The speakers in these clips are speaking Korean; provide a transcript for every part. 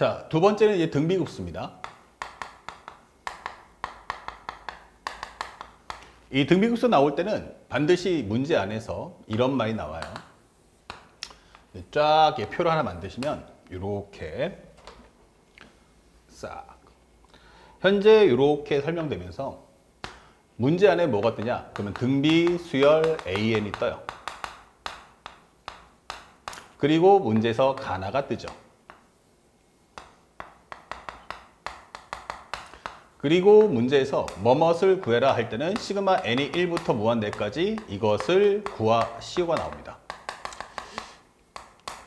자, 두 번째는 이제 등비급수입니다. 이 등비급수 나올 때는 반드시 문제 안에서 이런 말이 나와요. 쫙 이렇게 표를 하나 만드시면 이렇게 싹 현재 이렇게 설명되면서 문제 안에 뭐가 뜨냐? 그러면 등비, 수열, AN이 떠요. 그리고 문제에서 가나가 뜨죠. 그리고 문제에서 뭐뭇을 구해라 할 때는 시그마 n이 1부터 무한대까지 이것을 구하시오가 나옵니다.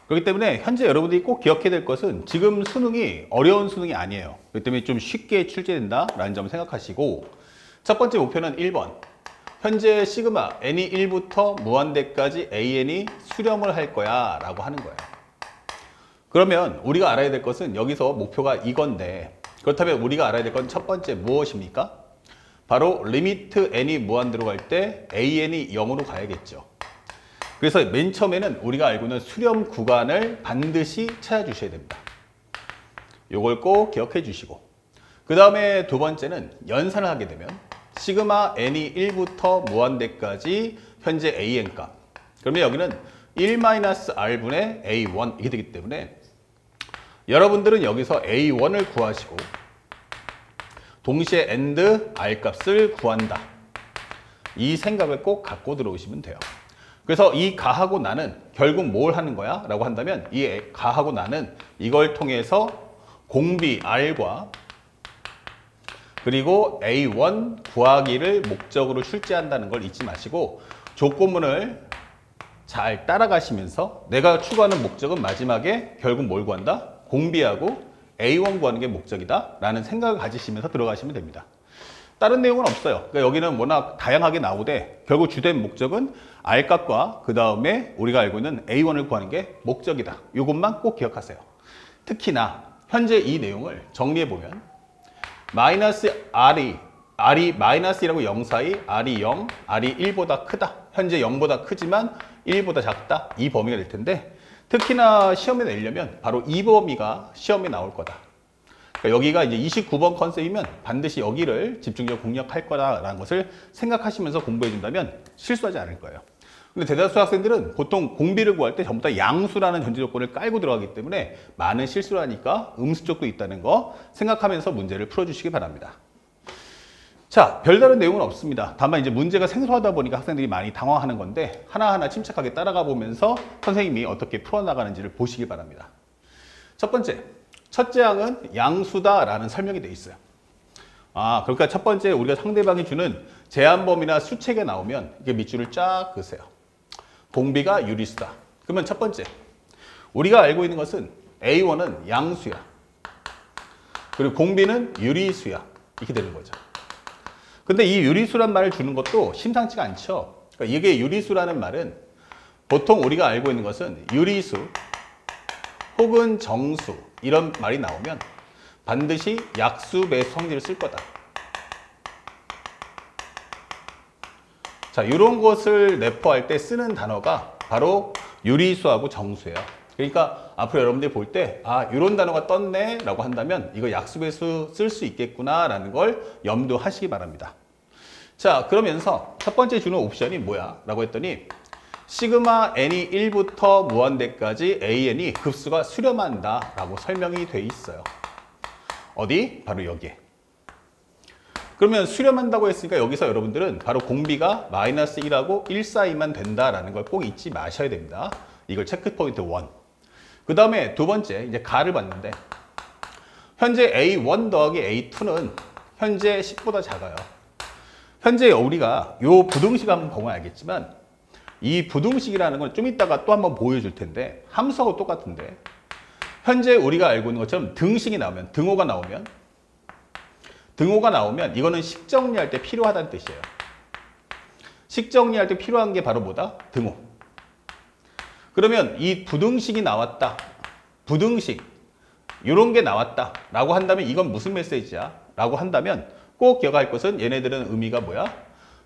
그렇기 때문에 현재 여러분들이 꼭 기억해야 될 것은 지금 수능이 어려운 수능이 아니에요. 그렇기 때문에 좀 쉽게 출제된다라는 점을 생각하시고, 첫 번째 목표는 1번. 현재 시그마 n이 1부터 무한대까지 an이 수렴을 할 거야 라고 하는 거예요. 그러면 우리가 알아야 될 것은 여기서 목표가 이건데, 그렇다면 우리가 알아야 될 건 첫 번째 무엇입니까? 바로 리미트 n이 무한대로 갈 때 an이 0으로 가야겠죠. 그래서 맨 처음에는 우리가 알고 있는 수렴 구간을 반드시 찾아주셔야 됩니다. 이걸 꼭 기억해 주시고, 그 다음에 두 번째는 연산을 하게 되면 시그마 n이 1부터 무한대까지 현재 an 값, 그러면 여기는 1-r분의 a1 이게 되기 때문에 여러분들은 여기서 a1을 구하시고 동시에 and r 값을 구한다, 이 생각을 꼭 갖고 들어오시면 돼요. 그래서 이 가하고 나는 결국 뭘 하는 거야? 라고 한다면 이 가하고 나는 이걸 통해서 공비 r과 그리고 a1 구하기를 목적으로 출제한다는 걸 잊지 마시고, 조건문을 잘 따라가시면서 내가 추구하는 목적은 마지막에 결국 뭘 구한다? 공비하고 A1 구하는 게 목적이다 라는 생각을 가지시면서 들어가시면 됩니다. 다른 내용은 없어요. 그러니까 여기는 워낙 다양하게 나오되 결국 주된 목적은 R값과 그 다음에 우리가 알고 있는 A1을 구하는 게 목적이다. 이것만 꼭 기억하세요. 특히나 현재 이 내용을 정리해보면 마이너스 R이 마이너스1하고 0 사이 R이 0, R이 1보다 크다. 현재 0보다 크지만 1보다 작다. 이 범위가 될 텐데, 특히나 시험에 내려면 바로 이 범위가 시험에 나올 거다. 그러니까 여기가 이제 29번 컨셉이면 반드시 여기를 집중적으로 공략할 거다라는 것을 생각하시면서 공부해 준다면 실수하지 않을 거예요. 근데 대다수 학생들은 보통 공비를 구할 때 전부 다 양수라는 전제 조건을 깔고 들어가기 때문에 많은 실수를 하니까 음수 쪽도 있다는 거 생각하면서 문제를 풀어주시기 바랍니다. 자, 별다른 내용은 없습니다. 다만 이제 문제가 생소하다 보니까 학생들이 많이 당황하는 건데 하나하나 침착하게 따라가 보면서 선생님이 어떻게 풀어나가는지를 보시기 바랍니다. 첫 번째, 첫째 항은 양수다라는 설명이 되어 있어요. 그러니까 첫 번째 우리가 상대방이 주는 제한범위나 수책에 나오면 이게 밑줄을 쫙 그으세요. 공비가 유리수다. 그러면 첫 번째, 우리가 알고 있는 것은 A1은 양수야. 그리고 공비는 유리수야. 이렇게 되는 거죠. 근데 이 유리수란 말을 주는 것도 심상치가 않죠. 그러니까 이게 유리수라는 말은 보통 우리가 알고 있는 것은 유리수 혹은 정수 이런 말이 나오면 반드시 약수, 배수, 성질을 쓸 거다. 자, 이런 것을 내포할 때 쓰는 단어가 바로 유리수하고 정수예요. 그러니까 앞으로 여러분들이 볼 때 이런 단어가 떴네 라고 한다면 이거 약수, 배수 쓸 수 있겠구나 라는 걸 염두하시기 바랍니다. 자, 그러면서 첫 번째 주는 옵션이 뭐야? 라고 했더니 시그마 n이 1부터 무한대까지 an이 급수가 수렴한다 라고 설명이 돼 있어요. 어디? 바로 여기에. 그러면 수렴한다고 했으니까 여기서 여러분들은 바로 공비가 마이너스 1하고 1 사이만 된다라는 걸 꼭 잊지 마셔야 됩니다. 이걸 체크 포인트 1. 그 다음에 두 번째, 이제 가를 봤는데 현재 A1 더하기 A2는 현재 10보다 작아요. 현재 우리가 요 부등식 한번 보면 알겠지만 이 부등식이라는 건 좀 이따가 또 한번 보여줄 텐데 함수하고 똑같은데 현재 우리가 알고 있는 것처럼 등식이 나오면 등호가 나오면 이거는 식 정리할 때 필요하다는 뜻이에요. 식 정리할 때 필요한 게 바로 뭐다? 등호. 그러면 이 부등식이 나왔다. 부등식 이런 게 나왔다 라고 한다면 이건 무슨 메시지야? 라고 한다면 꼭 기억할 것은 얘네들은 의미가 뭐야?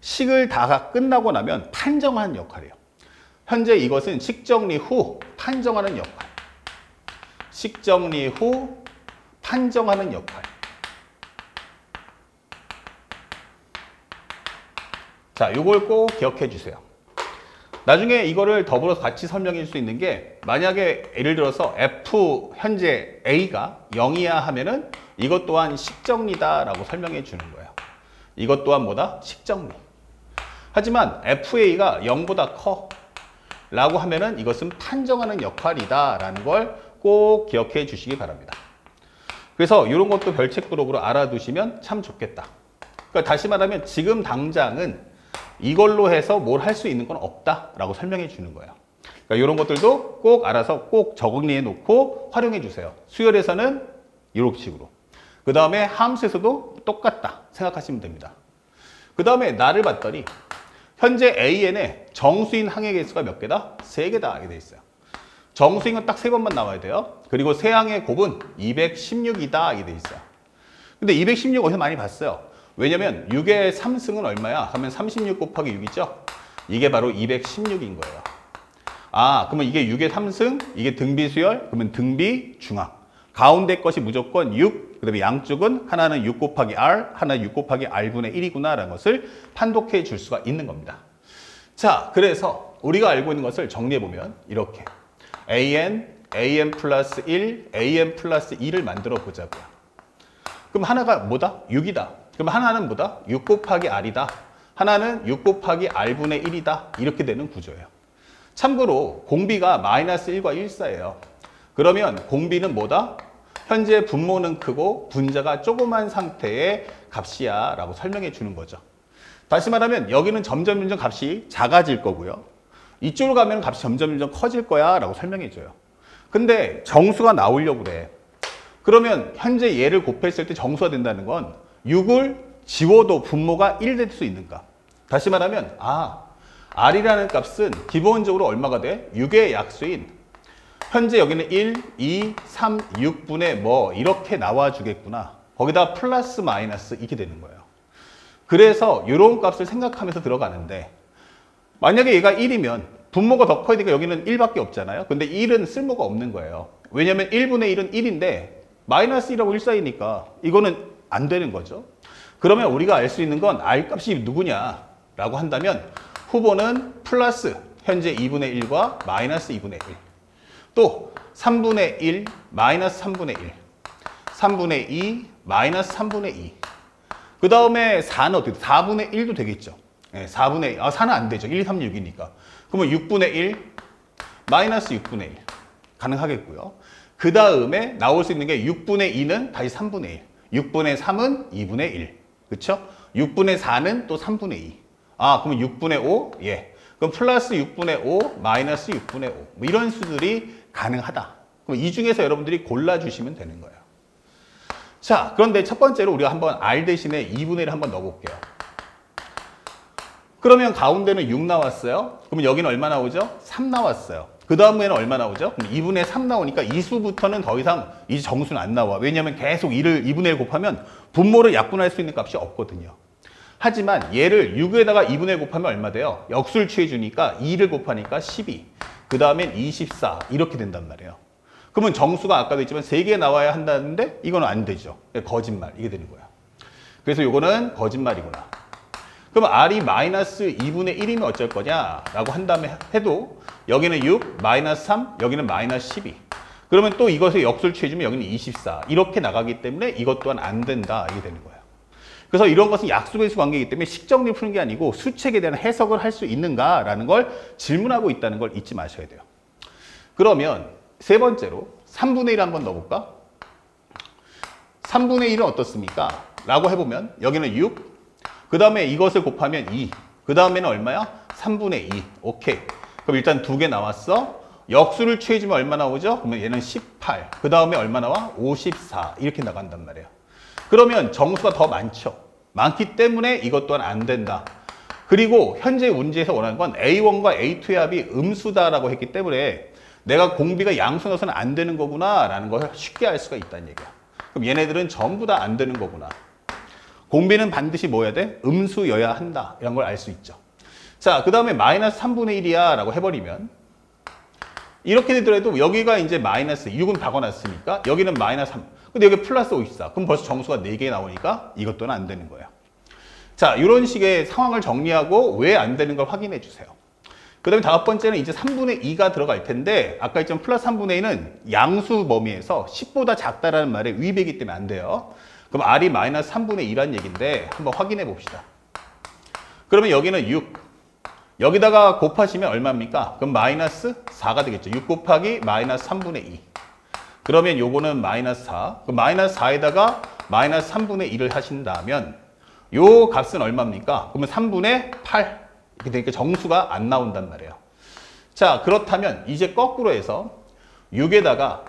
식을 다 끝나고 나면 판정하는 역할이에요. 현재 이것은 식 정리 후 판정하는 역할. 식 정리 후 판정하는 역할. 자, 요걸 꼭 기억해 주세요. 나중에 이거를 더불어서 같이 설명해 줄 수 있는 게, 만약에 예를 들어서 F 현재 A가 0이야 하면은 이것 또한 식정리다 라고 설명해 주는 거예요. 이것 또한 뭐다? 식정리. 하지만 FA가 0보다 커 라고 하면은 이것은 판정하는 역할이다 라는 걸 꼭 기억해 주시기 바랍니다. 그래서 이런 것도 별책도록으로 알아두시면 참 좋겠다. 그러니까 다시 말하면 지금 당장은 이걸로 해서 뭘 할 수 있는 건 없다 라고 설명해 주는 거예요. 그러니까 이런 것들도 꼭 알아서 꼭 정리해 놓고 활용해 주세요. 수열에서는 이런 식으로. 그 다음에 함수에서도 똑같다 생각하시면 됩니다. 그 다음에 나를 봤더니 현재 AN에 정수인 항의 개수가 몇 개다? 3개다 이렇게 돼 있어요. 정수인은 딱 3번만 나와야 돼요. 그리고 세항의 곱은 216이다 이렇게 돼 있어요. 근데 216 어디서 많이 봤어요? 왜냐면 6의 3승은 얼마야? 하면 36 곱하기 6이죠? 이게 바로 216인 거예요. 아, 그러면 이게 6의 3승, 이게 등비수열, 그러면 등비중항. 가운데 것이 무조건 6, 그 다음에 양쪽은 하나는 6 곱하기 R, 하나는 6 곱하기 R분의 1이구나 라는 것을 판독해 줄 수가 있는 겁니다. 자, 그래서 우리가 알고 있는 것을 정리해보면 이렇게 AN 플러스 1, AN 플러스 2를 만들어 보자고요. 그럼 하나가 뭐다? 6이다. 그럼 하나는 뭐다? 6 곱하기 R이다. 하나는 6 곱하기 R분의 1이다. 이렇게 되는 구조예요. 참고로 공비가 마이너스 1과 1 사이에요. 그러면 공비는 뭐다? 현재 분모는 크고 분자가 조그만 상태의 값이야 라고 설명해 주는 거죠. 다시 말하면 여기는 점점 값이 작아질 거고요. 이쪽으로 가면 값이 점점 커질 거야 라고 설명해 줘요. 근데 정수가 나오려고 그래. 그러면 현재 얘를 곱했을 때 정수가 된다는 건 6을 지워도 분모가 1 될 수 있는가? 다시 말하면 R이라는 값은 기본적으로 얼마가 돼? 6의 약수인 현재 여기는 1, 2, 3, 6분의 뭐 이렇게 나와주겠구나. 거기다 플러스 마이너스 이렇게 되는 거예요. 그래서 이런 값을 생각하면서 들어가는데 만약에 얘가 1이면 분모가 더 커야 되니까 여기는 1밖에 없잖아요. 근데 1은 쓸모가 없는 거예요. 왜냐면 1분의 1은 1인데 마이너스 1하고 1 사이니까 이거는 안 되는 거죠. 그러면 우리가 알 수 있는 건 R 값이 누구냐라고 한다면 후보는 플러스 현재 2분의 1과 마이너스 2분의 1. 또 3분의 1, 마이너스 3분의 1. 3분의 2, 마이너스 3분의 2. 그 다음에 4는 어떻게 돼? 4분의 1도 되겠죠. 네, 4분의 1. 4는 안 되죠. 1, 2, 3, 6이니까. 그러면 6분의 1, 마이너스 6분의 1. 가능하겠고요. 그 다음에 나올 수 있는 게 6분의 2는 다시 3분의 1. 6분의 3은 2분의 1. 그쵸? 6분의 4는 또 3분의 2. 그러면 6분의 5? 예. 그럼 플러스 6분의 5, 마이너스 6분의 5. 뭐 이런 수들이 가능하다. 그럼 이 중에서 여러분들이 골라주시면 되는 거예요. 자, 그런데 첫 번째로 우리가 한번 R 대신에 2분의 1을 한번 넣어볼게요. 그러면 가운데는 6 나왔어요. 그러면 여기는 얼마 나오죠? 3 나왔어요. 그 다음에는 얼마 나오죠? 그럼 2분의 3 나오니까 이 수부터는 더 이상 이 정수는 안 나와. 왜냐하면 계속 2를 2분의 1 곱하면 분모를 약분할 수 있는 값이 없거든요. 하지만 얘를 6에다가 2분의 1 곱하면 얼마 돼요? 역수를 취해주니까 2를 곱하니까 12. 그 다음엔 24. 이렇게 된단 말이에요. 그러면 정수가 아까도 했지만 3개 나와야 한다는데 이거는 안 되죠. 거짓말. 이게 되는 거야. 그래서 이거는 거짓말이구나. 그럼 R이 마이너스 2분의 1이면 어쩔 거냐? 라고 한 다음에 해도 여기는 6, 마이너스 3, 여기는 마이너스 12. 그러면 또 이것을 역수를 취해주면 여기는 24. 이렇게 나가기 때문에 이것 또한 안 된다. 이게 되는 거예요. 그래서 이런 것은 약수배수 관계이기 때문에 식정리 푸는 게 아니고 수책에 대한 해석을 할 수 있는가라는 걸 질문하고 있다는 걸 잊지 마셔야 돼요. 그러면 세 번째로 3분의 1 한번 넣어볼까? 3분의 1은 어떻습니까? 라고 해보면 여기는 6, 그 다음에 이것을 곱하면 2, 그 다음에는 얼마야? 3분의 2. 오케이. 그럼 일단 2개 나왔어. 역수를 취해주면 얼마 나오죠? 그러면 얘는 18. 그 다음에 얼마 나와? 54. 이렇게 나간단 말이에요. 그러면 정수가 더 많죠. 많기 때문에 이것 또한 안 된다. 그리고 현재 문제에서 원하는 건 A1과 A2의 합이 음수다라고 했기 때문에 내가 공비가 양수 넣어서는 안 되는 거구나 라는 걸 쉽게 알 수가 있다는 얘기야. 그럼 얘네들은 전부 다 안 되는 거구나. 공비는 반드시 뭐 해야 돼? 음수여야 한다. 이런 걸 알 수 있죠. 자, 그 다음에 마이너스 3분의 1이야 라고 해버리면 이렇게 되더라도 여기가 이제 마이너스 6은 박아놨으니까 여기는 마이너스 3. 근데 여기 플러스 54. 그럼 벌써 정수가 4개 나오니까 이것 또는 안 되는 거예요. 자, 이런 식의 상황을 정리하고 왜 안 되는 걸 확인해 주세요. 그 다음에 다섯 번째는 이제 3분의 2가 들어갈 텐데 아까 했던 플러스 3분의 2는 양수 범위에서 10보다 작다라는 말에 위배이기 때문에 안 돼요. 그럼 R이 마이너스 3분의 2란 얘기인데 한번 확인해 봅시다. 그러면 여기는 6. 여기다가 곱하시면 얼마입니까? 그럼 마이너스 4가 되겠죠. 6 곱하기 마이너스 3분의 2. 그러면 요거는 마이너스 4. 그럼 마이너스 4에다가 마이너스 3분의 2를 하신다면 요 값은 얼마입니까? 그러면 3분의 8. 이렇게 되니까 정수가 안 나온단 말이에요. 자, 그렇다면 이제 거꾸로 해서 6에다가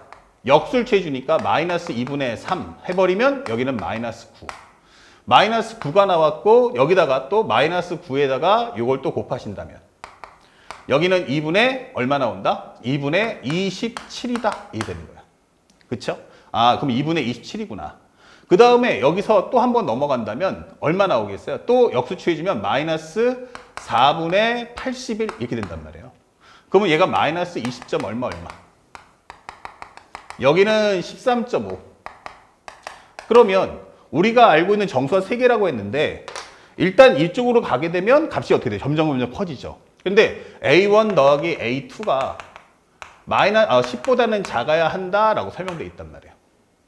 역술취해 주니까 마이너스 2분의 3 해버리면 여기는 마이너스 9. 마이너스 9가 나왔고 여기다가 또 마이너스 9에다가 이걸 또 곱하신다면 여기는 2분의 얼마 나온다? 2분의 27이다. 이게 되는 거야. 그쵸? 아, 그럼 2분의 27이구나. 그 다음에 여기서 또 한 번 넘어간다면 얼마 나오겠어요? 또 역수 취해주면 마이너스 4분의 81 이렇게 된단 말이에요. 그러면 얘가 마이너스 20점 얼마. 여기는 13.5. 그러면 우리가 알고 있는 정수가 3개라고 했는데 일단 이쪽으로 가게 되면 값이 어떻게 돼요? 점점 커지죠. 근데 A1 더하기 A2가 10보다는 작아야 한다라고 설명되어 있단 말이에요.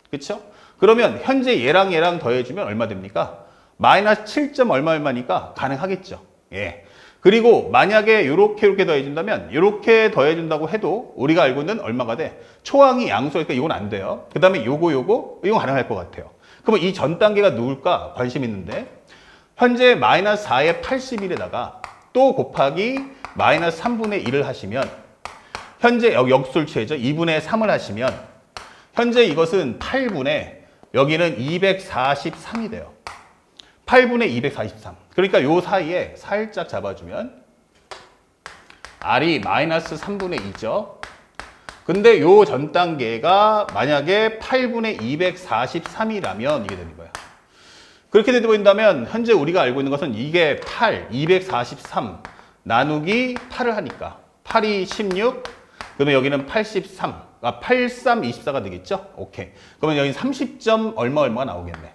그렇죠? 그러면 현재 얘랑 얘랑 더해주면 얼마 됩니까? 마이너스 7점 얼마니까 가능하겠죠. 예. 그리고 만약에 이렇게 더해준다면 이렇게 더해준다고 해도 우리가 알고 있는 얼마가 돼? 초항이 양수니까 이건 안 돼요. 그 다음에 이건 가능할 것 같아요. 그러면 이 전 단계가 누굴까? 관심 있는데 현재 마이너스 4의 81에다가 또 곱하기 마이너스 3분의 1을 하시면 현재 여기 역술취해죠. 2분의 3을 하시면 현재 이것은 8분의 여기는 243이 돼요. 8분의 243. 그러니까 요 사이에 살짝 잡아주면 R이 마이너스 3분의 2죠. 근데 요 전 단계가 만약에 8분의 243이라면 이게 되는 거예요. 그렇게 되어본다면 현재 우리가 알고 있는 것은 이게 8, 243 나누기 8을 하니까 8이 16, 그러면 여기는 83, 83, 24가 되겠죠? 오케이. 그러면 여기 30점 얼마가 나오겠네.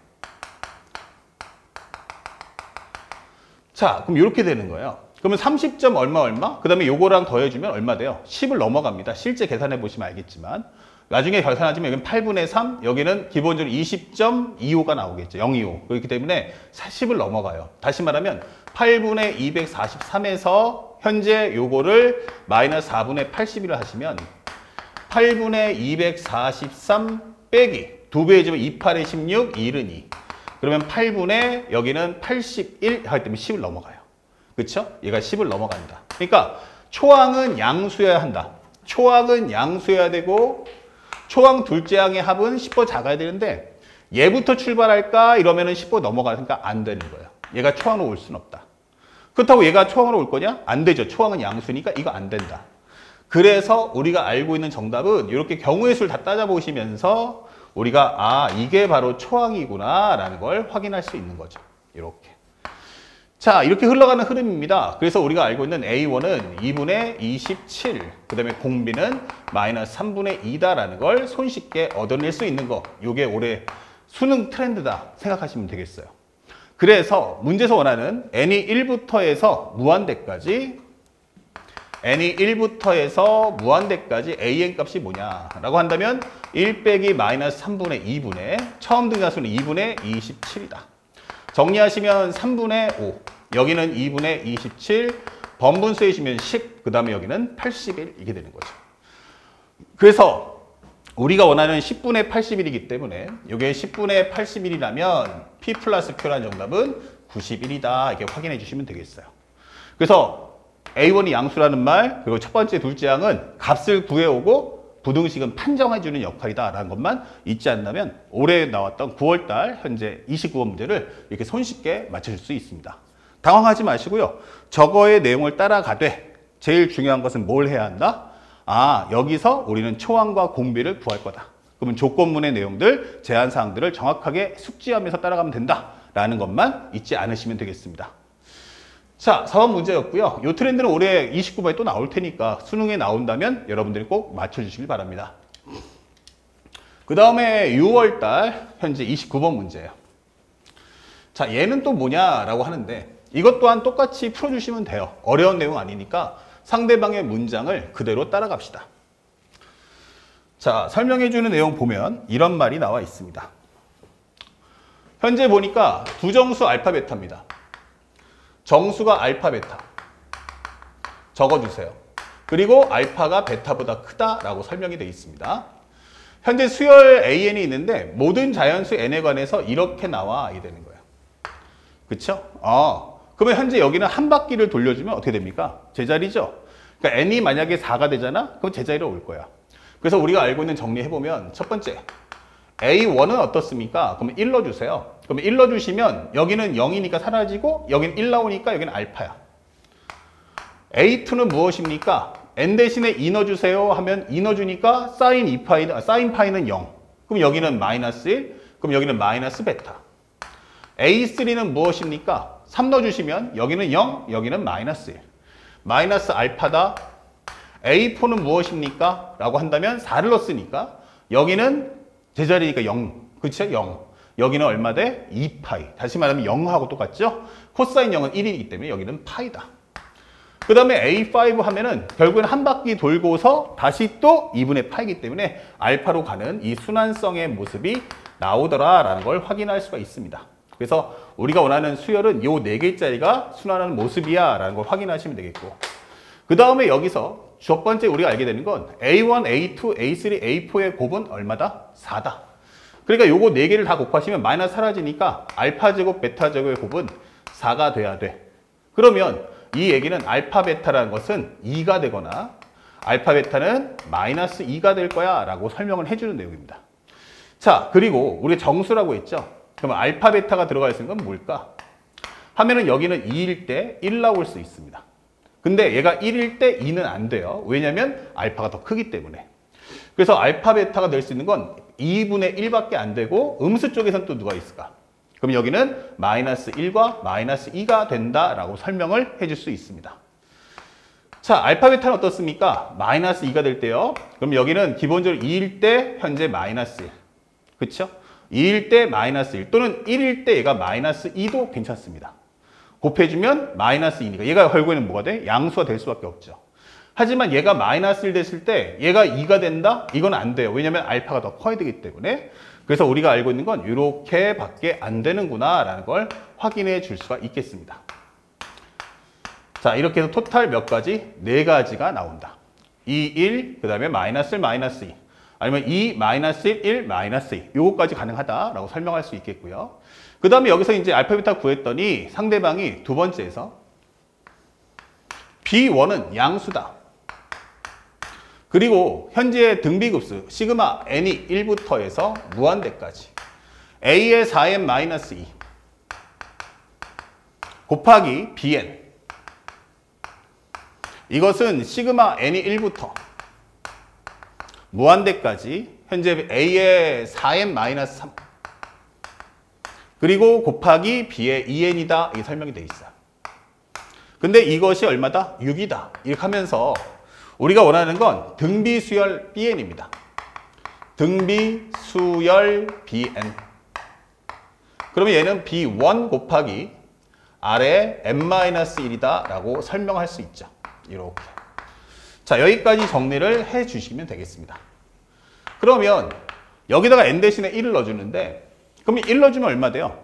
자, 그럼 이렇게 되는 거예요. 그러면 30점 얼마? 그 다음에 요거랑 더해주면 얼마 돼요? 10을 넘어갑니다. 실제 계산해 보시면 알겠지만. 나중에 계산하시면 여기는 8분의 3, 여기는 기본적으로 20.25가 나오겠죠. 025. 그렇기 때문에 10을 넘어가요. 다시 말하면 8분의 243에서 현재 요거를 마이너스 4분의 81을 하시면 8분의 243 빼기 2배 해주면 28에 16, 1은 2. 그러면 8분의 여기는 81 하기 때문에 10을 넘어가요. 그렇죠? 얘가 10을 넘어간다. 그러니까 초항은 양수여야 한다. 초항은 양수여야 되고 초항 둘째 항의 합은 10보 작아야 되는데 얘부터 출발할까 이러면은 10보 넘어가니까 안 되는 거예요. 얘가 초항으로 올 수는 없다. 그렇다고 얘가 초항으로 올 거냐? 안 되죠. 초항은 양수니까 이거 안 된다. 그래서 우리가 알고 있는 정답은 이렇게 경우의 수를 다 따져보시면서 우리가 이게 바로 초항이구나 라는 걸 확인할 수 있는 거죠. 이렇게. 자, 이렇게 흘러가는 흐름입니다. 그래서 우리가 알고 있는 A1은 2분의 27, 그 다음에 공비는 마이너스 3분의 2다라는 걸 손쉽게 얻어낼 수 있는 거. 이게 올해 수능 트렌드다 생각하시면 되겠어요. 그래서 문제에서 원하는 n이 1부터 해서 무한대까지 an 값이 뭐냐라고 한다면 1 빼기 마이너스 3분의 2분의 처음 등하수는 2분의 27이다. 정리하시면 3분의 5, 여기는 2분의 27, 번분수 해주면 10, 그 다음에 여기는 81 이게 되는 거죠. 그래서 우리가 원하는 10분의 81이기 때문에 이게 10분의 81이라면 P 플러스 Q라는 정답은 91이다. 이렇게 확인해 주시면 되겠어요. 그래서 A1이 양수라는 말, 그리고 첫 번째, 둘째 항은 값을 구해오고 부등식은 판정해주는 역할이다라는 것만 잊지 않다면 올해 나왔던 9월달 현재 29번 문제를 이렇게 손쉽게 맞춰줄 수 있습니다. 당황하지 마시고요. 저거의 내용을 따라가되 제일 중요한 것은 뭘 해야 한다? 여기서 우리는 초항과 공비를 구할 거다. 그러면 조건문의 내용들, 제한사항들을 정확하게 숙지하면서 따라가면 된다라는 것만 잊지 않으시면 되겠습니다. 자, 4번 문제였고요. 이 트렌드는 올해 29번에 또 나올 테니까 수능에 나온다면 여러분들이 꼭 맞춰주시길 바랍니다. 그 다음에 6월달 현재 29번 문제예요. 자, 얘는 또 뭐냐라고 하는데 이것 또한 똑같이 풀어주시면 돼요. 어려운 내용 아니니까 상대방의 문장을 그대로 따라갑시다. 자, 설명해주는 내용 보면 이런 말이 나와 있습니다. 현재 보니까 두 정수 알파 베타입니다. 정수가 알파 베타 적어주세요. 그리고 알파가 베타보다 크다라고 설명이 되어 있습니다. 현재 수열 AN이 있는데 모든 자연수 N에 관해서 이렇게 나와야 되는 거예요. 그쵸? 그러면 현재 여기는 한 바퀴를 돌려주면 어떻게 됩니까? 제자리죠? 그러니까 N이 만약에 4가 되잖아? 그럼 제자리로 올 거야. 그래서 우리가 알고 있는 정리해보면 첫 번째 A1은 어떻습니까? 그러면 1 넣어주세요. 그러면 1 넣어주시면 여기는 0이니까 사라지고 여기는 1 나오니까 여기는 알파야. A2는 무엇입니까? N 대신에 2 넣어주세요 하면 2 넣어주니까 사인 파이는 0. 그럼 여기는 마이너스 1. 그럼 여기는 마이너스 베타. A3는 무엇입니까? 3 넣어주시면 여기는 0, 여기는 마이너스 1. 마이너스 알파다. A4는 무엇입니까? 라고 한다면 4를 넣었으니까 여기는 제자리니까 0. 그렇죠? 0. 여기는 얼마 돼? 2파이. 다시 말하면 0하고 똑같죠? 코사인 0은 1이기 때문에 여기는 파이다. 그 다음에 A5 하면은 결국엔 한 바퀴 돌고서 다시 또 2분의 파이기 때문에 알파로 가는 이 순환성의 모습이 나오더라라는 걸 확인할 수가 있습니다. 그래서 우리가 원하는 수열은 요 4개짜리가 순환하는 모습이야 라는 걸 확인하시면 되겠고, 그 다음에 여기서 첫 번째 우리가 알게 되는 건 A1, A2, A3, A4의 곱은 얼마다? 4다. 그러니까 요거 4개를 다 곱하시면 마이너스 사라지니까 알파 제곱, 베타 제곱의 곱은 4가 돼야 돼. 그러면 이 얘기는 알파 베타라는 것은 2가 되거나 알파 베타는 마이너스 2가 될 거야 라고 설명을 해주는 내용입니다. 자, 그리고 우리 정수라고 했죠. 그러면 알파 베타가 들어가 있는 건 뭘까? 하면은 여기는 2일 때 1 나올 수 있습니다. 근데 얘가 1일 때 2는 안 돼요. 왜냐면 알파가 더 크기 때문에. 그래서 알파 베타가 될 수 있는 건 2분의 1밖에 안 되고 음수 쪽에서는 또 누가 있을까? 그럼 여기는 마이너스 1과 마이너스 2가 된다라고 설명을 해줄 수 있습니다. 자, 알파 베타는 어떻습니까? 마이너스 2가 될 때요. 그럼 여기는 기본적으로 2일 때 현재 마이너스 1. 그렇죠? 2일 때 마이너스 1 또는 1일 때 얘가 마이너스 2도 괜찮습니다. 곱해주면 마이너스 2니까 얘가 결국에는 뭐가 돼? 양수가 될 수밖에 없죠. 하지만 얘가 마이너스 1 됐을 때 얘가 2가 된다? 이건 안 돼요. 왜냐면 알파가 더 커야 되기 때문에. 그래서 우리가 알고 있는 건 이렇게 밖에 안 되는구나 라는 걸 확인해 줄 수가 있겠습니다. 자, 이렇게 해서 토탈 몇 가지? 4가지가 나온다. 2, 1, 그 다음에 마이너스 1, 마이너스 2. 아니면 2, 마이너스 1, 1, 마이너스 2. 요거까지 가능하다라고 설명할 수 있겠고요. 그 다음에 여기서 이제 알파 베타 구했더니 상대방이 두 번째에서 B1은 양수다. 그리고 현재 등비급수 시그마 n이 1부터 해서 무한대까지 a의 4n-2 곱하기 bn, 이것은 시그마 n이 1부터 무한대까지 현재 a의 4n-3 그리고 곱하기 b의 2n이다 이게 설명이 돼 있어요. 근데 이것이 얼마다? 6이다 이렇게 하면서 우리가 원하는 건 등비수열 bn입니다. 등비수열 bn. 그러면 얘는 b1 곱하기 아래 n-1이다 라고 설명할 수 있죠. 이렇게. 자, 여기까지 정리를 해 주시면 되겠습니다. 그러면 여기다가 n 대신에 1을 넣어주는데 그러면 1 넣어주면 얼마 돼요?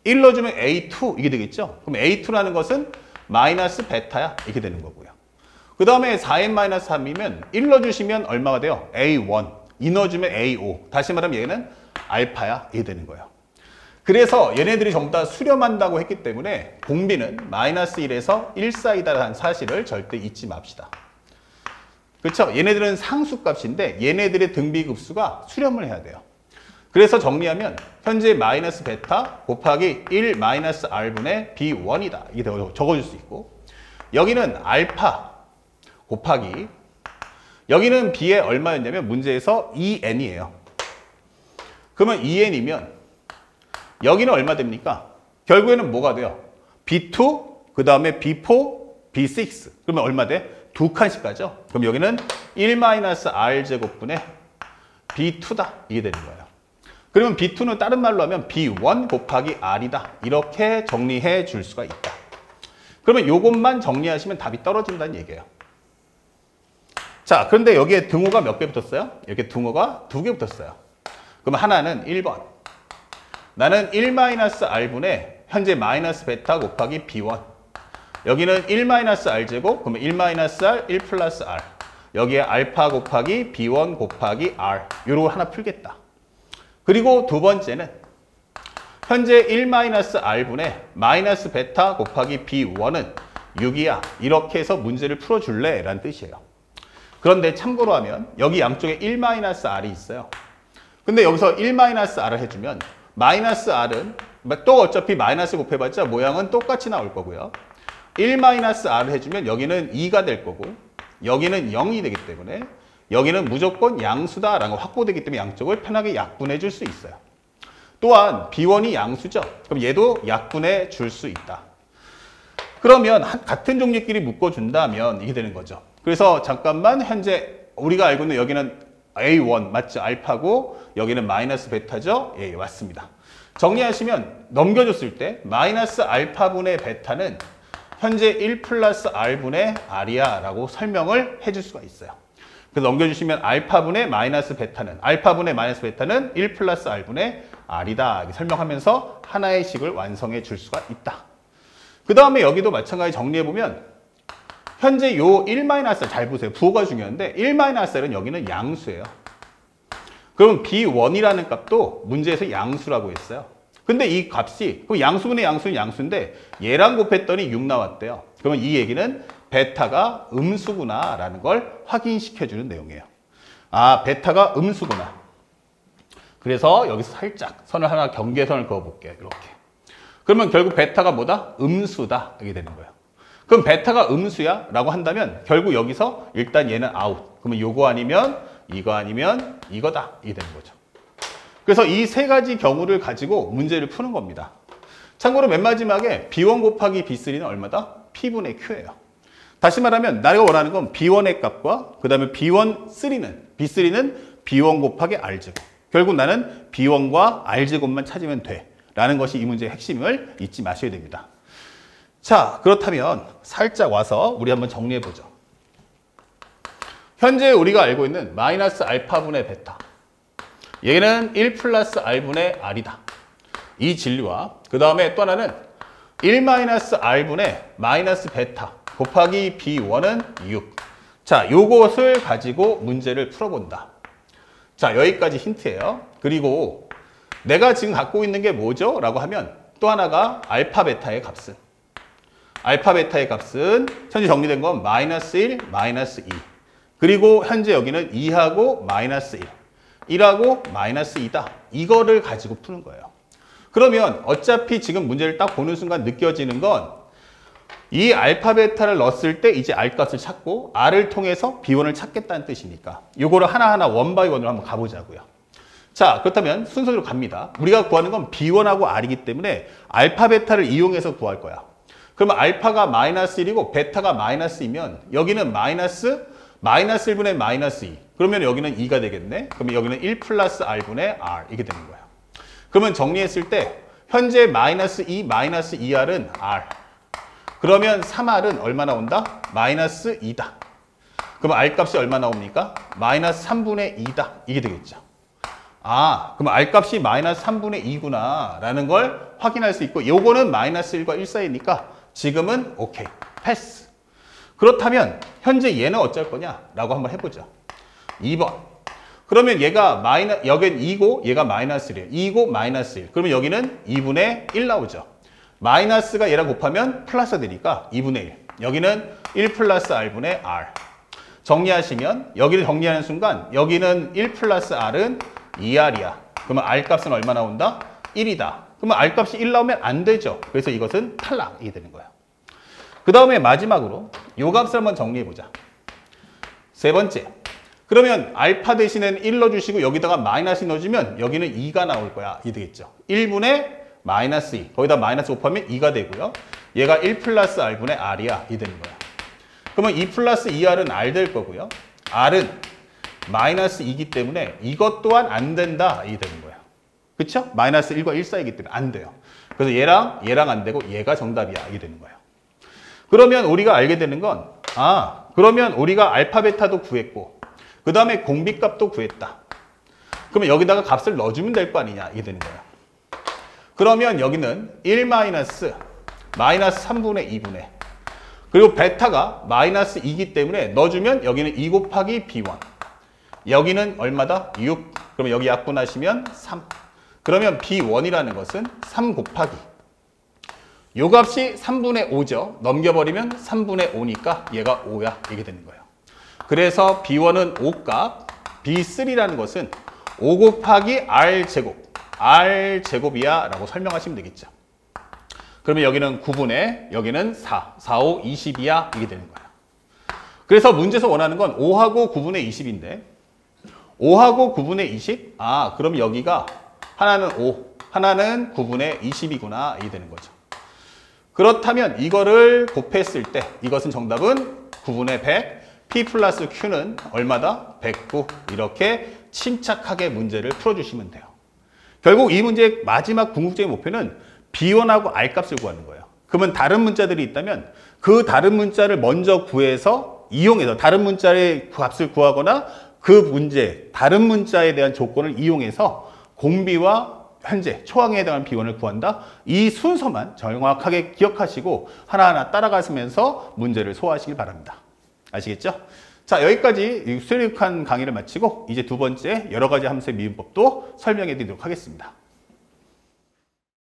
1 넣어주면 A2 이게 되겠죠? 그럼 A2라는 것은 마이너스 베타야 이렇게 되는 거고요. 그 다음에 4n-3이면 1 넣어주시면 얼마가 돼요? A1. 2 넣어주면 A5. 다시 말하면 얘는 알파야 이게 되는 거예요. 그래서 얘네들이 전부 다 수렴한다고 했기 때문에 공비는 마이너스 1에서 1 사이다라는 사실을 절대 잊지 맙시다. 그렇죠? 얘네들은 상수값인데 얘네들의 등비급수가 수렴을 해야 돼요. 그래서 정리하면 현재 마이너스 베타 곱하기 1 마이너스 r분의 b1이다. 이게 적어줄 수 있고 여기는 알파 곱하기 여기는 b의 얼마였냐면 문제에서 2n이에요. 그러면 2n이면 여기는 얼마 됩니까? 결국에는 뭐가 돼요? b2 그 다음에 b4 b6 그러면 얼마 돼? 2칸씩 가죠? 그럼 여기는 1-r 제곱분의 B2다. 이게 되는 거예요. 그러면 B2는 다른 말로 하면 B1 곱하기 R이다. 이렇게 정리해 줄 수가 있다. 그러면 이것만 정리하시면 답이 떨어진다는 얘기예요. 자, 그런데 여기에 등호가 몇 개 붙었어요? 여기 등호가 2개 붙었어요. 그럼 하나는 1번. 나는 1-R분의 현재 마이너스 베타 곱하기 B1. 여기는 1-R 제곱, 그러면 1-R, 1 플러스 R. 여기에 알파 곱하기 B1 곱하기 R. 요거 하나 풀겠다. 그리고 두 번째는 현재 1-R분의 마이너스 베타 곱하기 B1은 6이야. 이렇게 해서 문제를 풀어줄래? 라는 뜻이에요. 그런데 참고로 하면 여기 양쪽에 1-R이 있어요. 근데 여기서 1-R을 해주면 마이너스 R은 또 어차피 마이너스 곱해봤자 모양은 똑같이 나올 거고요. 1-R을 해주면 여기는 2가 될 거고 여기는 0이 되기 때문에 여기는 무조건 양수다라고 확보되기 때문에 양쪽을 편하게 약분해 줄 수 있어요. 또한 B1이 양수죠. 그럼 얘도 약분해 줄 수 있다. 그러면 같은 종류끼리 묶어준다면 이게 되는 거죠. 그래서 잠깐만 현재 우리가 알고 있는 여기는 A1 맞죠? 알파고 여기는 마이너스 베타죠? 예, 맞습니다. 정리하시면 넘겨줬을 때 마이너스 알파분의 베타는 현재 1 플러스 R분의 R이야 라고 설명을 해줄 수가 있어요. 그래서 넘겨주시면 알파분의 마이너스 베타는 1 플러스 R분의 R이다 이렇게 설명하면서 하나의 식을 완성해 줄 수가 있다. 그 다음에 여기도 마찬가지 정리해보면 현재 요 1-R 잘 보세요. 부호가 중요한데 1-R은 여기는 양수예요. 그러면 B1이라는 값도 문제에서 양수라고 했어요. 근데 이 값이 그럼 양수분의 양수는 양수인데 얘랑 곱했더니 6 나왔대요. 그러면 이 얘기는 베타가 음수구나 라는 걸 확인시켜주는 내용이에요. 아, 베타가 음수구나. 그래서 여기서 살짝 선을 하나 경계선을 그어볼게요. 이렇게. 그러면 결국 베타가 뭐다? 음수다. 이게 되는 거예요. 그럼 베타가 음수야? 라고 한다면 결국 여기서 일단 얘는 아웃. 그러면 요거 아니면 이거 아니면 이거다. 이게 되는 거죠. 그래서 이 세 가지 경우를 가지고 문제를 푸는 겁니다. 참고로 맨 마지막에 B1 곱하기 B3는 얼마다? P분의 Q예요. 다시 말하면 내가 원하는 건 B1의 값과 그 다음에 B3는 B1 곱하기 R제곱. 결국 나는 B1과 R제곱만 찾으면 돼. 라는 것이 이 문제의 핵심을 잊지 마셔야 됩니다. 자, 그렇다면 살짝 와서 우리 한번 정리해보죠. 현재 우리가 알고 있는 마이너스 알파분의 베타. 얘는 1 플러스 R분의 R이다. 이 진리와 그 다음에 또 하나는 1-R분의 마이너스 베타 곱하기 B1은 6. 자, 요것을 가지고 문제를 풀어본다. 자, 여기까지 힌트예요. 그리고 내가 지금 갖고 있는 게 뭐죠? 라고 하면 또 하나가 알파 베타의 값은 현재 정리된 건 마이너스 1, 마이너스 2. 그리고 현재 여기는 2하고 마이너스 1. 1하고 마이너스 2다. 이거를 가지고 푸는 거예요. 그러면 어차피 지금 문제를 딱 보는 순간 느껴지는 건 이 알파 베타를 넣었을 때 이제 R 값을 찾고 R을 통해서 B1을 찾겠다는 뜻이니까 이거를 하나하나 원바이 원으로 한번 가보자고요. 자, 그렇다면 순서대로 갑니다. 우리가 구하는 건 B1하고 R이기 때문에 알파 베타를 이용해서 구할 거야. 그러면 알파가 마이너스 1이고 베타가 마이너스이면 여기는 마이너스 1분의 마이너스 2. 그러면 여기는 2가 되겠네. 그러면 여기는 1 플러스 R분의 R 이게 되는 거야. 그러면 정리했을 때 현재 마이너스 2, 마이너스 2R은 R. 그러면 3R은 얼마 나온다? 마이너스 2다. 그럼 R 값이 얼마 나옵니까? 마이너스 3분의 2다. 이게 되겠죠. 아, 그럼 R 값이 마이너스 3분의 2구나 라는 걸 확인할 수 있고 요거는 마이너스 1과 1 사이니까 지금은 오케이. 패스. 그렇다면 현재 얘는 어쩔 거냐? 라고 한번 해보죠. 2번. 그러면 얘가 여긴 2고 얘가 마이너스 1이에요. 2고 마이너스 1. 그러면 여기는 2분의 1 나오죠. 마이너스가 얘랑 곱하면 플러스 되니까 2분의 1. 여기는 1 플러스 R분의 R. 정리하시면 여기를 정리하는 순간 여기는 1 플러스 R은 2R이야. 그러면 R 값은 얼마 나온다? 1이다. 그러면 R 값이 1 나오면 안 되죠. 그래서 이것은 탈락이 되는 거야. 그 다음에 마지막으로 요 값을 한번 정리해보자. 세 번째. 그러면 알파 대신에는 1 넣어주시고 여기다가 마이너스 넣어주면 여기는 2가 나올 거야. 이 되겠죠. 1분의 마이너스 2. 거기다 마이너스 곱하면 2가 되고요. 얘가 1 플러스 R분의 R이야. 이 되는 거야. 그러면 2 플러스 2R은 R 될 거고요. R은 마이너스 2이기 때문에 이것 또한 안 된다. 이게 되는 거예요. 그쵸? 마이너스 1과 1 사이이기 때문에 안 돼요. 그래서 얘랑 안 되고 얘가 정답이야. 이게 되는 거예요. 그러면 우리가 알게 되는 건 그러면 우리가 알파 베타도 구했고 그 다음에 공비값도 구했다. 그러면 여기다가 값을 넣어주면 될 거 아니냐. 이게 되는 거예요. 그러면 여기는 1 마이너스 3분의 2분의 그리고 베타가 마이너스 2이기 때문에 넣어주면 여기는 2 곱하기 B1 여기는 얼마다? 6 그러면 여기 약분하시면 3 그러면 B1이라는 것은 3 곱하기 요 값이 3분의 5죠. 넘겨버리면 3분의 5니까 얘가 5야. 이게 되는 거예요. 그래서 B1은 5값 B3라는 것은 5 곱하기 R제곱이야 라고 설명하시면 되겠죠. 그러면 여기는 9분의 여기는 4, 5, 20이야 이게 되는 거예요. 그래서 문제에서 원하는 건 5하고 9분의 20인데 5하고 9분의 20? 그럼 여기가 하나는 5, 하나는 9분의 20이구나 이게 되는 거죠. 그렇다면 이거를 곱했을 때 이것은 정답은 9분의 100, P 플러스 Q는 얼마다? 109 이렇게 침착하게 문제를 풀어주시면 돼요. 결국 이 문제의 마지막 궁극적인 목표는 B1하고 R 값을 구하는 거예요. 그러면 다른 문자들이 있다면 그 다른 문자를 먼저 구해서 이용해서 다른 문자의 값을 구하거나 그 문제, 다른 문자에 대한 조건을 이용해서 공비와 현재 초항에 해당하는 B1을 구한다. 이 순서만 정확하게 기억하시고 하나하나 따라가시면서 문제를 소화하시길 바랍니다. 아시겠죠? 자, 여기까지 수요일칸 강의를 마치고 이제 두 번째 여러 가지 함수의 미분법도 설명해 드리도록 하겠습니다.